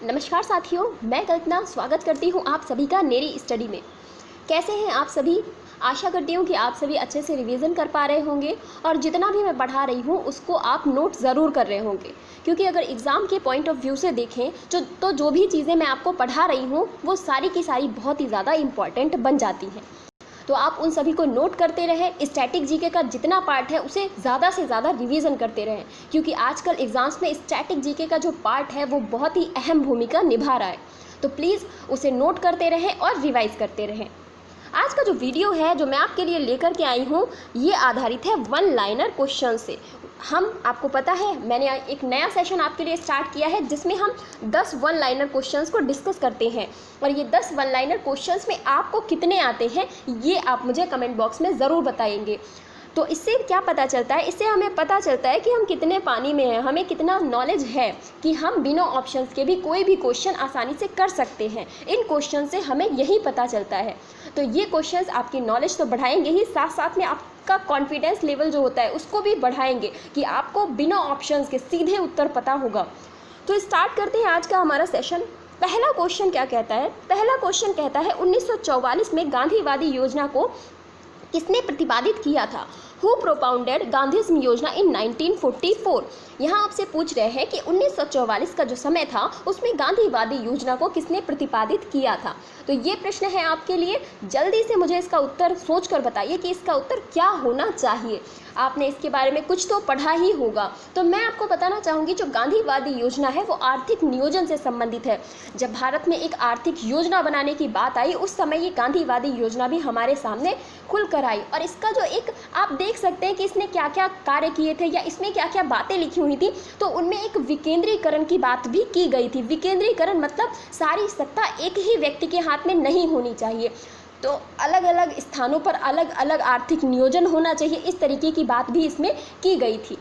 नमस्कार साथियों, मैं कल्पना स्वागत करती हूँ आप सभी का नेरी स्टडी में। कैसे हैं आप सभी? आशा करती हूँ कि आप सभी अच्छे से रिवीजन कर पा रहे होंगे और जितना भी मैं पढ़ा रही हूँ उसको आप नोट ज़रूर कर रहे होंगे, क्योंकि अगर एग्ज़ाम के पॉइंट ऑफ व्यू से देखें तो जो भी चीज़ें मैं आपको पढ़ा रही हूँ वो सारी की सारी बहुत ही ज़्यादा इम्पॉर्टेंट बन जाती हैं। तो आप उन सभी को नोट करते रहें। स्टैटिक जीके का जितना पार्ट है उसे ज़्यादा से ज़्यादा रिवीजन करते रहें, क्योंकि आजकल एग्ज़ाम्स में स्टैटिक जीके का जो पार्ट है वो बहुत ही अहम भूमिका निभा रहा है। तो प्लीज़ उसे नोट करते रहें और रिवाइज करते रहें। आज का जो वीडियो है जो मैं आपके लिए लेकर के आई हूँ ये आधारित है वन लाइनर क्वेश्चन से। आपको पता है मैंने एक नया सेशन आपके लिए स्टार्ट किया है जिसमें हम 10 वन लाइनर क्वेश्चंस को डिस्कस करते हैं, और ये 10 वन लाइनर क्वेश्चंस में आपको कितने आते हैं ये आप मुझे कमेंट बॉक्स में ज़रूर बताएंगे। तो इससे क्या पता चलता है? इससे हमें पता चलता है कि हम कितने पानी में हैं, हमें कितना नॉलेज है कि हम बिना ऑप्शंस के भी कोई भी क्वेश्चन आसानी से कर सकते हैं। इन क्वेश्चन से हमें यही पता चलता है। तो ये क्वेश्चंस आपकी नॉलेज तो बढ़ाएंगे ही, साथ साथ में आपका कॉन्फिडेंस लेवल जो होता है उसको भी बढ़ाएंगे कि आपको बिना ऑप्शंस के सीधे उत्तर पता होगा। तो स्टार्ट करते हैं आज का हमारा सेशन। पहला क्वेश्चन क्या कहता है? पहला क्वेश्चन कहता है 1944 में गांधीवादी योजना को किसने प्रतिपादित किया था? हु प्रोपाउंडेड गांधीज्म योजना इन 1944? यहाँ आपसे पूछ रहे हैं कि 1944 का जो समय था उसमें गांधीवादी योजना को किसने प्रतिपादित किया था। तो ये प्रश्न है आपके लिए। जल्दी से मुझे इसका उत्तर सोचकर बताइए कि इसका उत्तर क्या होना चाहिए। आपने इसके बारे में कुछ तो पढ़ा ही होगा। तो मैं आपको बताना चाहूँगी जो गांधीवादी योजना है वो आर्थिक नियोजन से संबंधित है। जब भारत में एक आर्थिक योजना बनाने की बात आई उस समय ये गांधीवादी योजना भी हमारे सामने खुल कर आई, और इसका जो एक आप देख सकते हैं कि इसने क्या क्या कार्य किए थे या इसमें क्या क्या बातें लिखी हुई थी। तो उनमें एक विकेंद्रीकरण की बात भी की गई थी। विकेंद्रीकरण मतलब सारी सत्ता एक ही व्यक्ति के हाथ में नहीं होनी चाहिए, तो अलग अलग स्थानों पर अलग अलग आर्थिक नियोजन होना चाहिए, इस तरीके की बात भी इसमें की गई थी।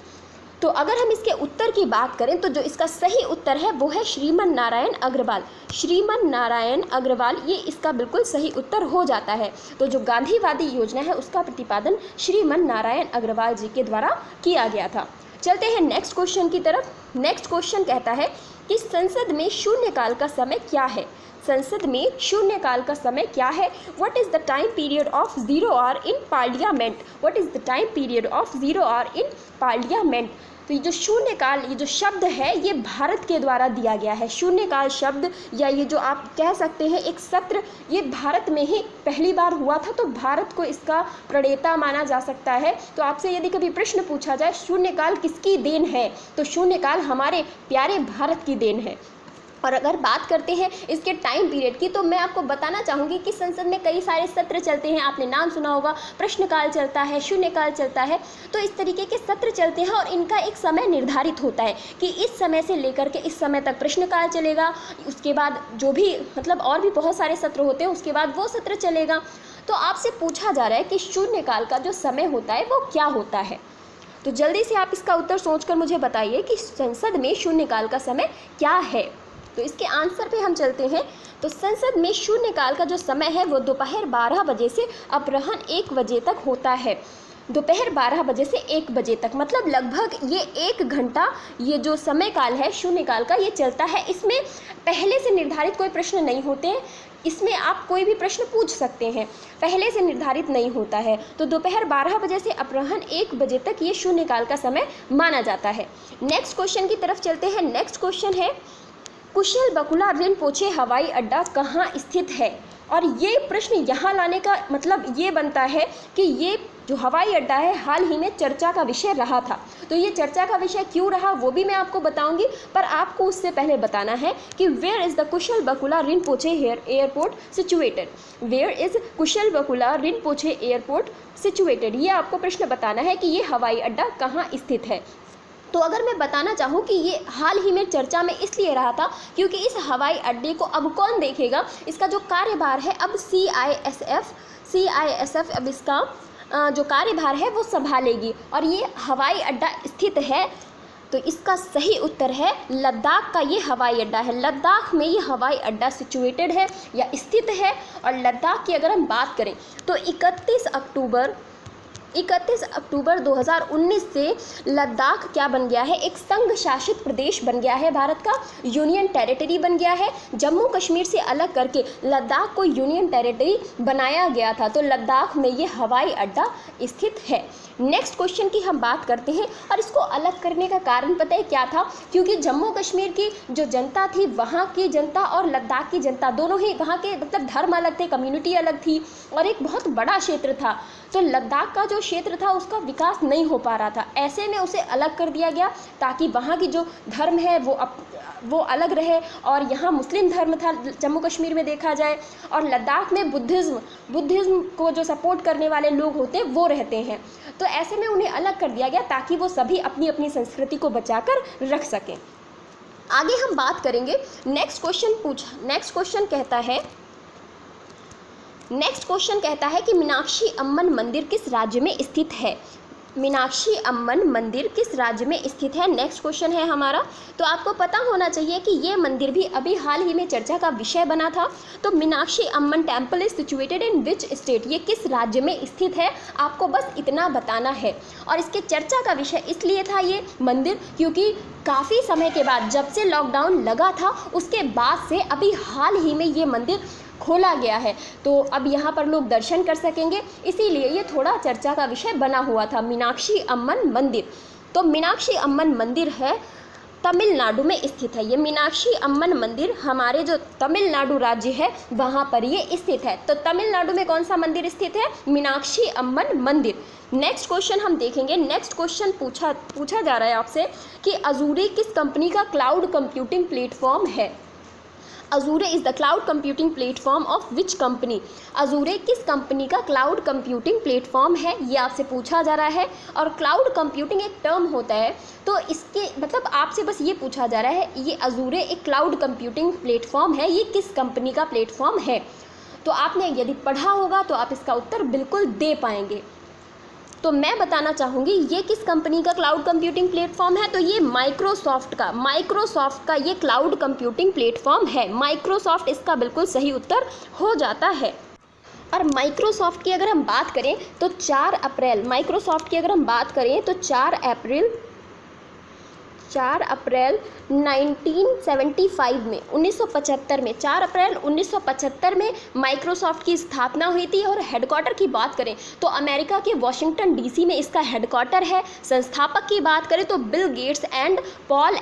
तो अगर हम इसके उत्तर की बात करें तो जो इसका सही उत्तर है वो है श्रीमन नारायण अग्रवाल। श्रीमन नारायण अग्रवाल ये इसका बिल्कुल सही उत्तर हो जाता है। तो जो गांधीवादी योजना है उसका प्रतिपादन श्रीमन नारायण अग्रवाल जी के द्वारा किया गया था। चलते हैं नेक्स्ट क्वेश्चन की तरफ। नेक्स्ट क्वेश्चन कहता है कि संसद में शून्यकाल का समय क्या है? संसद में शून्यकाल का समय क्या है? What is the time period of 0 hour in parliament? What is the time period of 0 hour in parliament? तो ये जो शून्यकाल, ये जो शब्द है ये भारत के द्वारा दिया गया है। शून्यकाल शब्द या ये जो आप कह सकते हैं एक सत्र, ये भारत में ही पहली बार हुआ था, तो भारत को इसका प्रणेता माना जा सकता है। तो आपसे यदि कभी प्रश्न पूछा जाए शून्यकाल किसकी देन है, तो शून्यकाल हमारे प्यारे भारत की देन है। और अगर बात करते हैं इसके टाइम पीरियड की, तो मैं आपको बताना चाहूँगी कि संसद में कई सारे सत्र चलते हैं। आपने नाम सुना होगा, प्रश्नकाल चलता है, शून्यकाल चलता है। तो इस तरीके के सत्र चलते हैं और इनका एक समय निर्धारित होता है कि इस समय से लेकर के इस समय तक प्रश्नकाल चलेगा, उसके बाद जो भी मतलब और भी बहुत सारे सत्र होते हैं उसके बाद वो सत्र चलेगा। तो आपसे पूछा जा रहा है कि शून्यकाल का जो समय होता है वो क्या होता है। तो जल्दी से आप इसका उत्तर सोचकर मुझे बताइए कि संसद में शून्यकाल का समय क्या है। तो इसके आंसर पे हम चलते हैं। तो संसद में शून्यकाल का जो समय है वो दोपहर 12 बजे से अपराह्न 1 बजे तक होता है। दोपहर 12 बजे से 1 बजे तक मतलब लगभग ये 1 घंटा ये जो समय काल है शून्यकाल का ये चलता है। इसमें पहले से निर्धारित कोई प्रश्न नहीं होते हैं, इसमें आप कोई भी प्रश्न पूछ सकते हैं, पहले से निर्धारित नहीं होता है। तो दोपहर 12 बजे से अपराह्न 1 बजे तक ये शून्यकाल का समय माना जाता है। नेक्स्ट क्वेश्चन की तरफ चलते हैं। नेक्स्ट क्वेश्चन है कुशल बकुला रिनपोचे हवाई अड्डा कहाँ स्थित है? और ये प्रश्न यहाँ लाने का मतलब ये बनता है कि ये जो हवाई अड्डा है हाल ही में चर्चा का विषय रहा था। तो ये चर्चा का विषय क्यों रहा वो भी मैं आपको बताऊंगी, पर आपको उससे पहले बताना है कि where is the Kushal Bakula Rinpoche airport situated? Where is Kushal Bakula Rinpoche airport situated? ये आपको प्रश्न बताना है कि ये हवाई अड्डा कहाँ स्थित है। तो अगर मैं बताना चाहूँ कि ये हाल ही में चर्चा में इसलिए रहा था क्योंकि इस हवाई अड्डे को अब कौन देखेगा, इसका जो कार्यभार है अब CISF अब इसका जो कार्यभार है वो संभालेगी, और ये हवाई अड्डा स्थित है। तो इसका सही उत्तर है लद्दाख का ये हवाई अड्डा है। लद्दाख में ये हवाई अड्डा सिचुएटेड है या स्थित है। और लद्दाख की अगर हम बात करें तो 31 अक्टूबर 31 अक्टूबर 2019 से लद्दाख क्या बन गया है, एक संघ शासित प्रदेश बन गया है, भारत का यूनियन टेरिटरी बन गया है। जम्मू कश्मीर से अलग करके लद्दाख को यूनियन टेरिटरी बनाया गया था, तो लद्दाख में ये हवाई अड्डा स्थित है। नेक्स्ट क्वेश्चन की हम बात करते हैं, और इसको अलग करने का कारण पता है क्या था, क्योंकि जम्मू कश्मीर की जो जनता थी, वहाँ की जनता और लद्दाख की जनता दोनों ही वहाँ के मतलब धर्म अलग थे, कम्युनिटी अलग थी, और एक बहुत बड़ा क्षेत्र था। तो लद्दाख का जो क्षेत्र था उसका विकास नहीं हो पा रहा था, ऐसे में उसे अलग कर दिया गया ताकि वहाँ की जो धर्म है वो अलग रहे, और यहाँ मुस्लिम धर्म था जम्मू कश्मीर में देखा जाए, और लद्दाख में बुद्धिज़्म को जो सपोर्ट करने वाले लोग होते हैं वो रहते हैं। तो ऐसे में उन्हें अलग कर दिया गया ताकि वो सभी अपनी अपनी संस्कृति को बचाकर रख सकें। आगे हम बात करेंगे। नेक्स्ट क्वेश्चन कहता है कि मीनाक्षी अम्मन मंदिर किस राज्य में स्थित है। मीनाक्षी अम्मन मंदिर किस राज्य में स्थित है, नेक्स्ट क्वेश्चन है हमारा। तो आपको पता होना चाहिए कि ये मंदिर भी अभी हाल ही में चर्चा का विषय बना था। तो Meenakshi Amman temple is situated in which state, ये किस राज्य में स्थित है, आपको बस इतना बताना है। और इसके चर्चा का विषय इसलिए था ये मंदिर, क्योंकि काफ़ी समय के बाद, जब से लॉकडाउन लगा था उसके बाद से अभी हाल ही में ये मंदिर खोला गया है, तो अब यहाँ पर लोग दर्शन कर सकेंगे, इसीलिए ये थोड़ा चर्चा का विषय बना हुआ था मीनाक्षी अम्मन मंदिर। तो मीनाक्षी अम्मन मंदिर है तमिलनाडु में स्थित है। ये मीनाक्षी अम्मन मंदिर हमारे जो तमिलनाडु राज्य है वहाँ पर ये स्थित है। तो तमिलनाडु में कौन सा मंदिर स्थित है, मीनाक्षी अम्मन मंदिर। नेक्स्ट क्वेश्चन हम देखेंगे। नेक्स्ट क्वेश्चन पूछा जा रहा है आपसे कि अजूरे किस कंपनी का क्लाउड कंप्यूटिंग प्लेटफॉर्म है। अजूरे is the cloud computing platform of which company. अजूरे किस कंपनी का क्लाउड कंप्यूटिंग प्लेटफॉर्म है, ये आपसे पूछा जा रहा है। और क्लाउड कंप्यूटिंग एक टर्म होता है, तो इसके मतलब आपसे बस ये पूछा जा रहा है, ये अजूरे एक क्लाउड कंप्यूटिंग प्लेटफॉर्म है, ये किस कंपनी का प्लेटफॉर्म है। तो आपने यदि पढ़ा होगा तो आप इसका उत्तर बिल्कुल दे पाएंगे। तो मैं बताना चाहूँगी ये किस कंपनी का क्लाउड कंप्यूटिंग प्लेटफॉर्म है, तो ये माइक्रोसॉफ्ट का ये क्लाउड कंप्यूटिंग प्लेटफॉर्म है। माइक्रोसॉफ्ट इसका बिल्कुल सही उत्तर हो जाता है। और माइक्रोसॉफ्ट की अगर हम बात करें तो 4 अप्रैल 4 अप्रैल 1975 में 1975 में 4 अप्रैल 1975 में माइक्रोसॉफ्ट की स्थापना हुई थी। और हेडक्वार्टर की बात करें तो अमेरिका के वॉशिंगटन डीसी में इसका हेडक्वार्टर है। संस्थापक की बात करें तो Bill Gates and Paul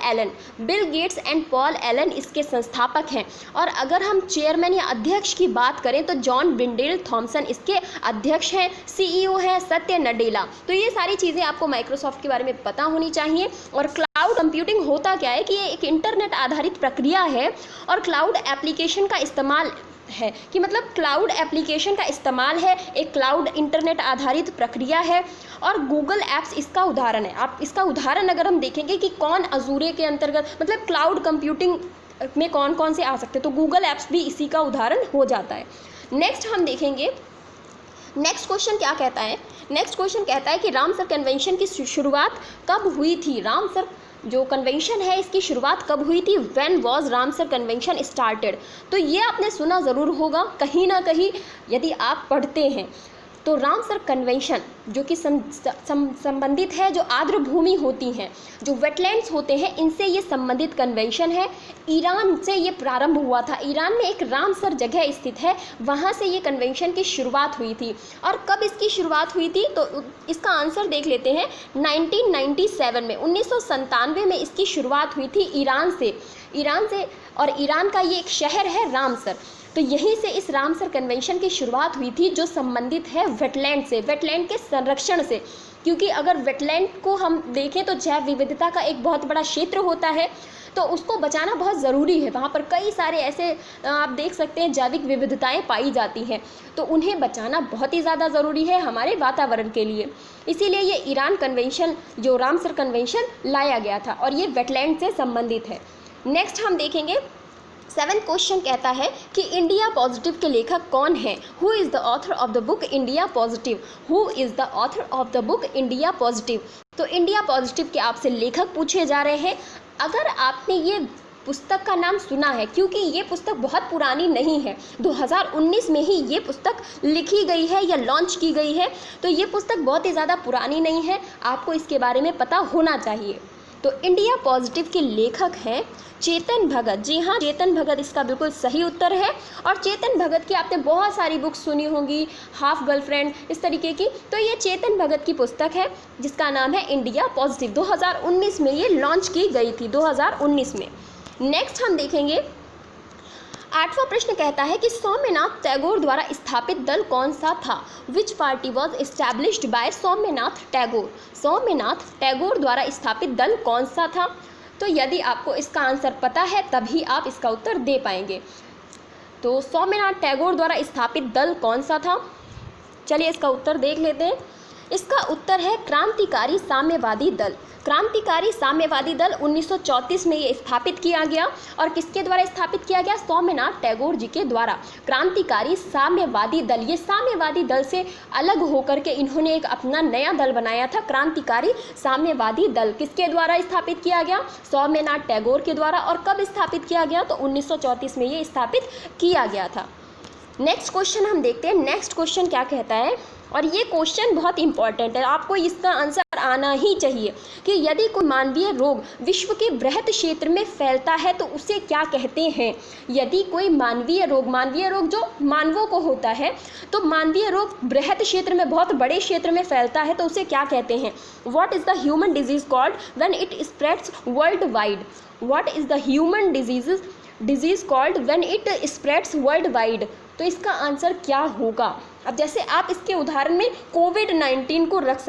Allen इसके संस्थापक हैं। और अगर हम चेयरमैन या अध्यक्ष की बात करें तो जॉन विंडेल थॉमसन इसके अध्यक्ष हैं। सीईओ है सत्य नडेला। तो ये सारी चीज़ें आपको माइक्रोसॉफ्ट के बारे में पता होनी चाहिए। और क्लाउड कंप्यूटिंग होता क्या है कि ये एक इंटरनेट आधारित प्रक्रिया है, और क्लाउड एप्लीकेशन का इस्तेमाल है कि मतलब क्लाउड एप्लीकेशन का इस्तेमाल है, एक क्लाउड इंटरनेट आधारित प्रक्रिया है। और गूगल ऐप्स इसका उदाहरण है। आप इसका उदाहरण अगर हम देखेंगे कि कौन अजूरे के अंतर्गत मतलब क्लाउड कंप्यूटिंग में कौन कौन से आ सकते हैं, तो गूगल ऐप्स भी इसी का उदाहरण हो जाता है। नेक्स्ट हम देखेंगे। नेक्स्ट क्वेश्चन क्या कहता है। नेक्स्ट क्वेश्चन कहता है कि रामसर कन्वेंशन की शुरुआत कब हुई थी। रामसर जो कन्वेंशन है इसकी शुरुआत कब हुई थी। When was Ramsar convention started. तो ये आपने सुना ज़रूर होगा कहीं ना कहीं यदि आप पढ़ते हैं। तो रामसर कन्वेंशन जो कि संबंधित है जो आर्द्र भूमि होती हैं, जो वेटलैंड्स होते हैं, इनसे ये संबंधित कन्वेंशन है। ईरान से ये प्रारंभ हुआ था। ईरान में एक रामसर जगह स्थित है, वहाँ से ये कन्वेंशन की शुरुआत हुई थी। और कब इसकी शुरुआत हुई थी तो इसका आंसर देख लेते हैं। 1997 में 1997 में इसकी शुरुआत हुई थी ईरान से। और ईरान का ये एक शहर है रामसर। तो यहीं से इस रामसर कन्वेंशन की शुरुआत हुई थी जो संबंधित है वेटलैंड से, वेटलैंड के संरक्षण से। क्योंकि अगर वेटलैंड को हम देखें तो जैव विविधता का एक बहुत बड़ा क्षेत्र होता है, तो उसको बचाना बहुत ज़रूरी है। वहाँ पर कई सारे ऐसे आप देख सकते हैं जैविक विविधताएं पाई जाती हैं, तो उन्हें बचाना बहुत ही ज़्यादा ज़रूरी है हमारे वातावरण के लिए। इसीलिए ये ईरान कन्वेंशन जो रामसर कन्वेंशन लाया गया था, और ये वेटलैंड से संबंधित है। नेक्स्ट हम देखेंगे। 7th क्वेश्चन कहता है कि इंडिया पॉजिटिव के लेखक कौन है। Who is the author of the book India positive. Who is the author of the book India positive. तो इंडिया पॉजिटिव के आपसे लेखक पूछे जा रहे हैं। अगर आपने ये पुस्तक का नाम सुना है, क्योंकि ये पुस्तक बहुत पुरानी नहीं है, 2019 में ही ये पुस्तक लिखी गई है या लॉन्च की गई है, तो ये पुस्तक बहुत ही ज़्यादा पुरानी नहीं है, आपको इसके बारे में पता होना चाहिए। तो इंडिया पॉजिटिव के लेखक हैं चेतन भगत। जी हाँ, चेतन भगत इसका बिल्कुल सही उत्तर है। और चेतन भगत की आपने बहुत सारी बुक्स सुनी होंगी, हाफ गर्लफ्रेंड, इस तरीके की, तो ये चेतन भगत की पुस्तक है जिसका नाम है इंडिया पॉजिटिव। 2019 में ये लॉन्च की गई थी, 2019 में। नेक्स्ट हम देखेंगे 8वां प्रश्न कहता है कि सौम्यनाथ टैगोर द्वारा स्थापित दल कौन सा था? Which party was established by Saumyanath Tagore? Saumyanath Tagore द्वारा स्थापित दल कौन सा था? तो यदि आपको इसका आंसर पता है तभी आप इसका उत्तर दे पाएंगे। तो सौम्यनाथ टैगोर द्वारा स्थापित दल कौन सा था? चलिए इसका उत्तर देख लेते हैं। इसका उत्तर है क्रांतिकारी साम्यवादी दल। क्रांतिकारी साम्यवादी दल 1934 में ये स्थापित किया गया। और किसके द्वारा स्थापित किया गया? सौम्यनाथ टैगोर जी के द्वारा। क्रांतिकारी साम्यवादी दल, ये साम्यवादी दल से अलग होकर के इन्होंने एक अपना नया दल बनाया था, क्रांतिकारी साम्यवादी दल। किसके द्वारा स्थापित किया गया? सौम्यनाथ टैगोर के द्वारा। और कब स्थापित किया गया? तो 1934 में ये स्थापित किया गया था। नेक्स्ट क्वेश्चन हम देखते हैं। नेक्स्ट क्वेश्चन क्या कहता है, और ये क्वेश्चन बहुत इंपॉर्टेंट है, आपको इसका आंसर आना ही चाहिए कि यदि कोई मानवीय रोग विश्व के बृहत क्षेत्र में फैलता है तो उसे क्या कहते हैं? यदि कोई मानवीय रोग जो मानवों को होता है, तो मानवीय रोग बृहत क्षेत्र में, बहुत बड़े क्षेत्र में फैलता है तो उसे क्या कहते हैं? What is the human disease called when it spreads world wide? What is the human disease called when it spreads world wide? तो इसका आंसर क्या होगा? अब जैसे आप इसके उदाहरण में कोविड-19 को रख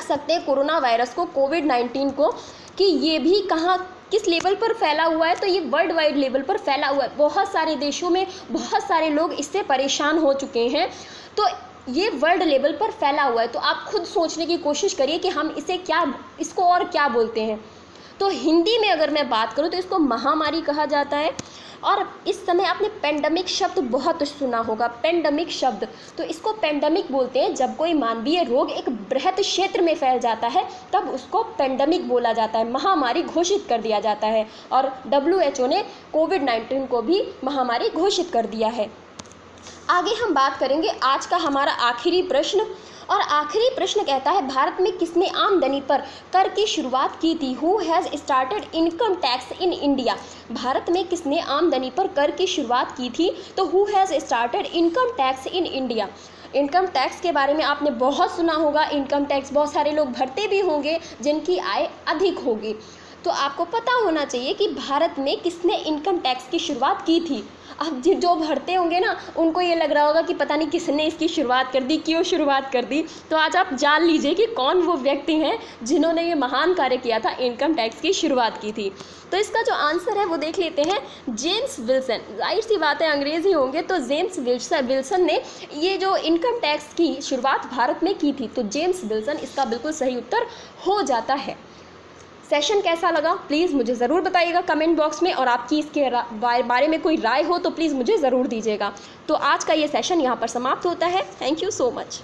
सकते हैं, कोरोना वायरस को, कोविड-19 को, कि ये भी कहाँ किस लेवल पर फैला हुआ है? तो ये वर्ल्ड वाइड लेवल पर फैला हुआ है। बहुत सारे देशों में बहुत सारे लोग इससे परेशान हो चुके हैं, तो ये वर्ल्ड लेवल पर फैला हुआ है। तो आप खुद सोचने की कोशिश करिए कि हम इसको और क्या बोलते हैं। तो हिंदी में अगर मैं बात करूँ तो इसको महामारी कहा जाता है। और इस समय आपने पेंडेमिक शब्द बहुत सुना होगा, पेंडेमिक शब्द, तो इसको पेंडेमिक बोलते हैं। जब कोई मानवीय रोग एक बृहत क्षेत्र में फैल जाता है तब उसको पेंडेमिक बोला जाता है, महामारी घोषित कर दिया जाता है। और WHO ने कोविड-19 को भी महामारी घोषित कर दिया है। आगे हम बात करेंगे आज का हमारा आखिरी प्रश्न, और आखिरी प्रश्न कहता है भारत में किसने आमदनी पर कर की शुरुआत की थी? Who has started income tax in India? Bharat में किसने आमदनी पर कर की शुरुआत की थी? तो who has started income tax in India? Income tax के बारे में आपने बहुत सुना होगा। इनकम टैक्स बहुत सारे लोग भरते भी होंगे जिनकी आय अधिक होगी। तो आपको पता होना चाहिए कि भारत में किसने इनकम टैक्स की शुरुआत की थी। अब जो भरते होंगे ना, उनको ये लग रहा होगा कि पता नहीं किसने इसकी शुरुआत कर दी, क्यों शुरुआत कर दी। तो आज आप जान लीजिए कि कौन वो व्यक्ति हैं जिन्होंने ये महान कार्य किया था, इनकम टैक्स की शुरुआत की थी। तो इसका जो आंसर है वो देख लेते हैं, जेम्स विल्सन। जाहिर सी बात है अंग्रेजी होंगे, तो जेम्स विल्सन ने ये जो इनकम टैक्स की शुरुआत भारत में की थी। तो जेम्स विल्सन इसका बिल्कुल सही उत्तर हो जाता है। सेशन कैसा लगा प्लीज़ मुझे ज़रूर बताइएगा कमेंट बॉक्स में, और आपकी इसके बारे में कोई राय हो तो प्लीज़ मुझे ज़रूर दीजिएगा। तो आज का ये सेशन यहाँ पर समाप्त होता है। Thank you so much.